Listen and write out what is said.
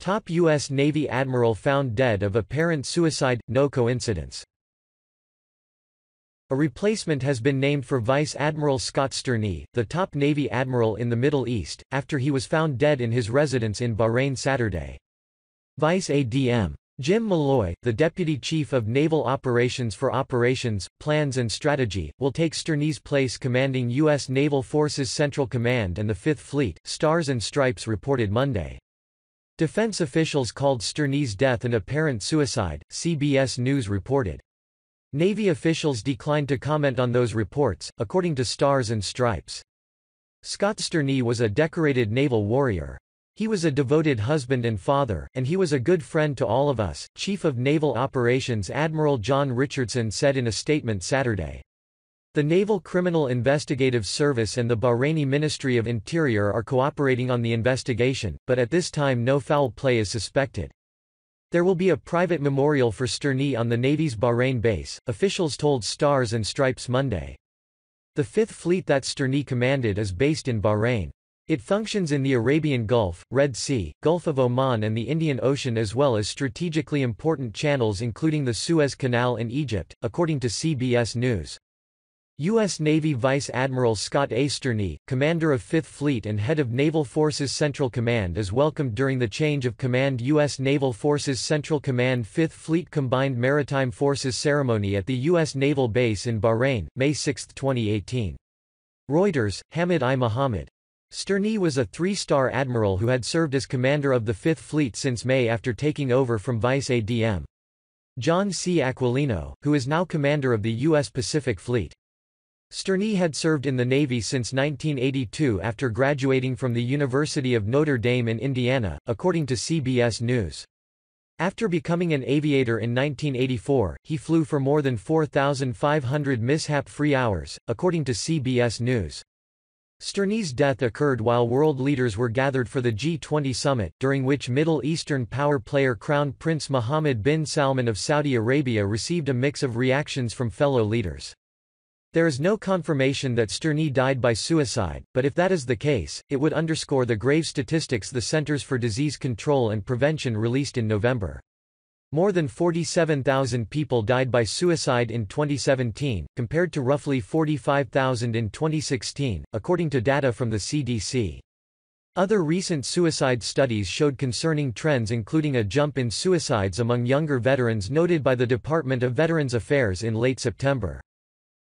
Top U.S. Navy admiral found dead of apparent suicide, no coincidence. A replacement has been named for Vice Admiral Scott Stearney, the top Navy admiral in the Middle East, after he was found dead in his residence in Bahrain Saturday. Vice Adm. Jim Malloy, the Deputy Chief of Naval Operations for Operations, Plans and Strategy, will take Stearney's place commanding U.S. Naval Forces Central Command and the Fifth Fleet, Stars and Stripes reported Monday. Defense officials called Stearney's death an apparent suicide, CBS News reported. Navy officials declined to comment on those reports, according to Stars and Stripes. Scott Stearney was a decorated naval warrior. He was a devoted husband and father, and he was a good friend to all of us, Chief of Naval Operations Admiral John Richardson said in a statement Saturday. The Naval Criminal Investigative Service and the Bahraini Ministry of Interior are cooperating on the investigation, but at this time no foul play is suspected. There will be a private memorial for Stearney on the Navy's Bahrain base, officials told Stars and Stripes Monday. The Fifth Fleet that Stearney commanded is based in Bahrain. It functions in the Arabian Gulf, Red Sea, Gulf of Oman and the Indian Ocean as well as strategically important channels including the Suez Canal and Egypt, according to CBS News. U.S. Navy Vice Admiral Scott A. Stearney, commander of Fifth Fleet and head of Naval Forces Central Command is welcomed during the change of command U.S. Naval Forces Central Command Fifth Fleet Combined Maritime Forces ceremony at the U.S. Naval Base in Bahrain, May 6, 2018. Reuters, Hamid I. Mohammed. Stearney was a three-star admiral who had served as commander of the Fifth Fleet since May after taking over from Vice Adm. John C. Aquilino, who is now commander of the U.S. Pacific Fleet. Stearney had served in the Navy since 1982 after graduating from the University of Notre Dame in Indiana, according to CBS News. After becoming an aviator in 1984, he flew for more than 4,500 mishap-free hours, according to CBS News. Stearney's death occurred while world leaders were gathered for the G20 summit, during which Middle Eastern power player Crown Prince Mohammed bin Salman of Saudi Arabia received a mix of reactions from fellow leaders. There is no confirmation that Stearney died by suicide, but if that is the case, it would underscore the grave statistics the Centers for Disease Control and Prevention released in November. More than 47,000 people died by suicide in 2017, compared to roughly 45,000 in 2016, according to data from the CDC. Other recent suicide studies showed concerning trends including a jump in suicides among younger veterans noted by the Department of Veterans Affairs in late September.